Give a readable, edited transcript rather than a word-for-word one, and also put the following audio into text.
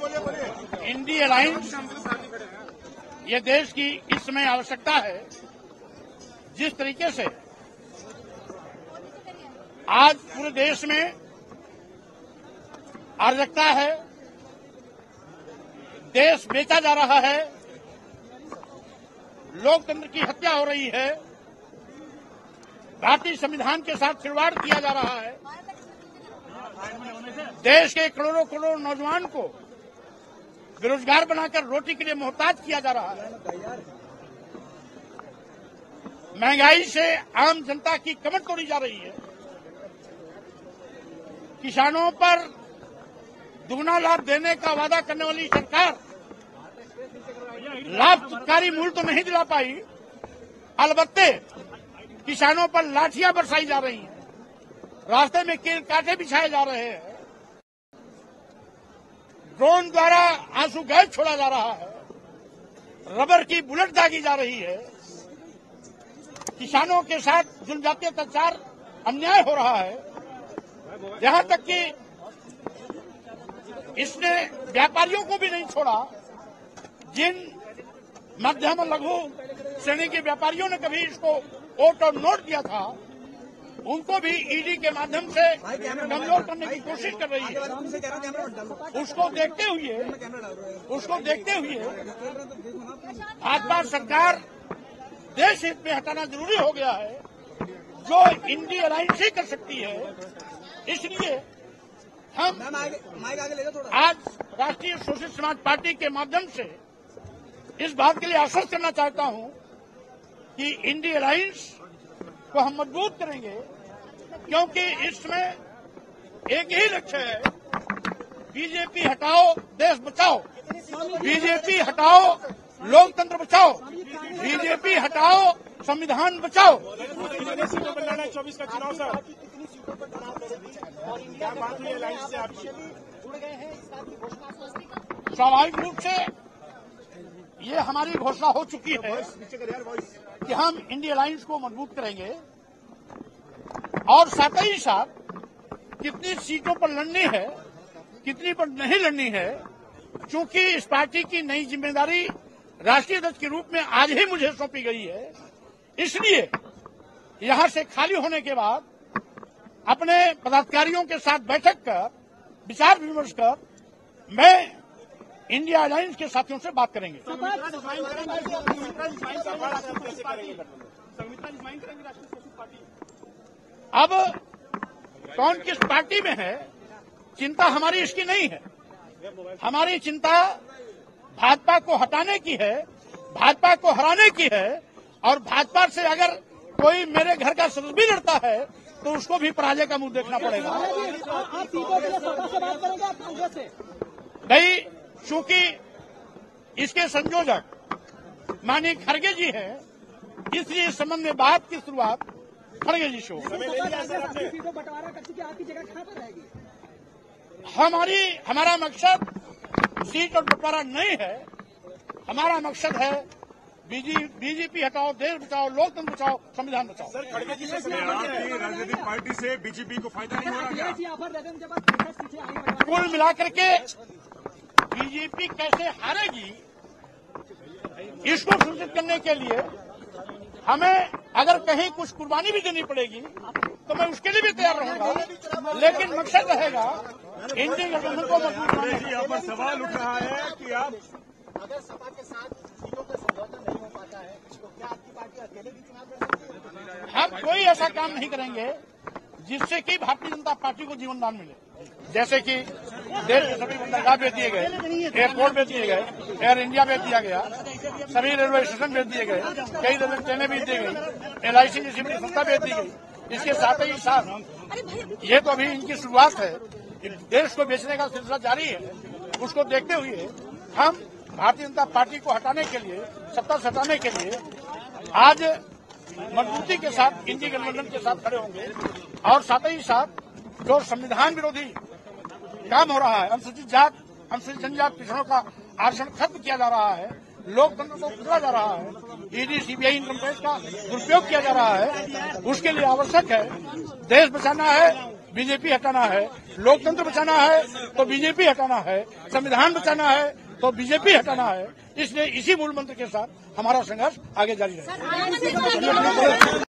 India alliance ये देश की इस समय आवश्यकता है। जिस तरीके से आज पूरे देश में अराजकता है, देश बेचा जा रहा है, लोकतंत्र की हत्या हो रही है, भारतीय संविधान के साथ खिलवाड़ किया जा रहा है, देश के करोड़ों करोड़ नौजवान को बेरोजगार बनाकर रोटी के लिए मोहताज किया जा रहा है, महंगाई से आम जनता की कमर तोड़ी जा रही है, किसानों पर दुगना लाभ देने का वादा करने वाली सरकार लाभकारी मूल्य तो नहीं दिला पाई, अलबत्ते किसानों पर लाठियां बरसाई जा रही हैं, रास्ते में कील कांटे बिछाए जा रहे हैं, ड्रोन द्वारा आंसू गैस छोड़ा जा रहा है, रबर की बुलेट दागी जा रही है, किसानों के साथ जनजातीय अत्याचार अन्याय हो रहा है, यहां तक कि इसने व्यापारियों को भी नहीं छोड़ा। जिन मध्यम और लघु श्रेणी के व्यापारियों ने कभी इसको वोट और नोट दिया था, उनको भी ईडी के माध्यम से कमजोर करने की कोशिश कर रही है। उसको देखते हुए भाजपा सरकार देश हित में हटाना जरूरी हो गया है, जो इंडिया अलायंस ही कर सकती है। इसलिए हम आज राष्ट्रीय सोशलिस्ट समाज पार्टी के माध्यम से इस बात के लिए आश्वस्त करना चाहता हूं कि इंडिया अलायंस को हम मजबूत करेंगे, क्योंकि इसमें एक ही लक्ष्य है, बीजेपी हटाओ देश बचाओ, बीजेपी हटाओ लोकतंत्र बचाओ, बीजेपी हटाओ संविधान बचाओ। 24 का चुनाव सर, स्वाभाविक रूप से ये हमारी घोषणा हो चुकी है कि हम इंडिया अलायंस को मजबूत करेंगे और साथ ही साथ कितनी सीटों पर लड़नी है, कितनी पर नहीं लड़नी है, क्योंकि इस पार्टी की नई जिम्मेदारी राष्ट्रीय अध्यक्ष के रूप में आज ही मुझे सौंपी गई है। इसलिए यहां से खाली होने के बाद अपने पदाधिकारियों के साथ बैठक कर विचार विमर्श कर मैं इंडिया अलायंस के साथियों से बात करेंगे। अब कौन किस पार्टी में है, चिंता हमारी इसकी नहीं है। हमारी चिंता भाजपा को हटाने की है, भाजपा को हराने की है, और भाजपा से अगर कोई मेरे घर का सदस्य भी लड़ता है तो उसको भी पराजय का मुंह देखना पड़ेगा। नहीं, चूंकि इसके संयोजक माननीय खड़गे जी हैं, इसलिए इस संबंध में बात की शुरुआत खड़गे जी से होगी। हमारा मकसद सीट और बंटवारा नहीं है, हमारा मकसद है बीजेपी हटाओ, देश बचाओ, लोकतंत्र बचाओ, संविधान बचाओ। सर, खड़गे जी से राजनीतिक पार्टी से बीजेपी को फायदा नहीं हो रहा क्या? कुल मिलाकर के बीजेपी कैसे हारेगी, इसको सुनिश्चित करने के लिए हमें अगर कहीं कुछ कुर्बानी भी देनी पड़ेगी तो मैं उसके लिए भी तैयार रहूंगा, लेकिन मकसद रहेगा इंडिया गठबंधन को मजबूत करने की। यहाँ पर सवाल उठ रहा है कि आप अगर सपा के साथ सीटों का समझौता नहीं हो पाता है तो क्या आपकी पार्टी अकेले भी चुनाव लड़ सकती है? हम कोई ऐसा काम नहीं करेंगे जिससे कि भारतीय जनता पार्टी को जीवनदान मिले। जैसे कि देश के सभी बंदरगाह बेच दिए गए, एयरपोर्ट बेच दिए गए, एयर इंडिया बेच दिया गया, सभी रेलवे स्टेशन बेच दिए गए, कई रेलवे ट्रेनें बेच दी गई, LIC जैसी बड़ी संस्था बेच दी गई। इसके साथ ही साथ ये तो अभी इनकी शुरुआत है, देश को बेचने का सिलसिला जारी है। उसको देखते हुए हम भारतीय जनता पार्टी को हटाने के लिए, सत्ता से हटाने के लिए आज मजबूती के साथ इंडिया गठबंधन के साथ खड़े होंगे, और साथ ही साथ जो संविधान विरोधी काम हो रहा है, अनुसूचित जात, अनुसूचित जनजाति पिछड़ों का आरक्षण खत्म किया जा रहा है, लोकतंत्र को कुचला जा रहा है, ईडी सीबीआई इनकम टैक्स का दुरुपयोग किया जा रहा है, उसके लिए आवश्यक है देश बचाना है, बीजेपी हटाना है, लोकतंत्र बचाना है तो बीजेपी हटाना है, संविधान बचाना है तो बीजेपी हटाना है। इसलिए इसी मूल मंत्र के साथ हमारा संघर्ष आगे जारी रहेगा।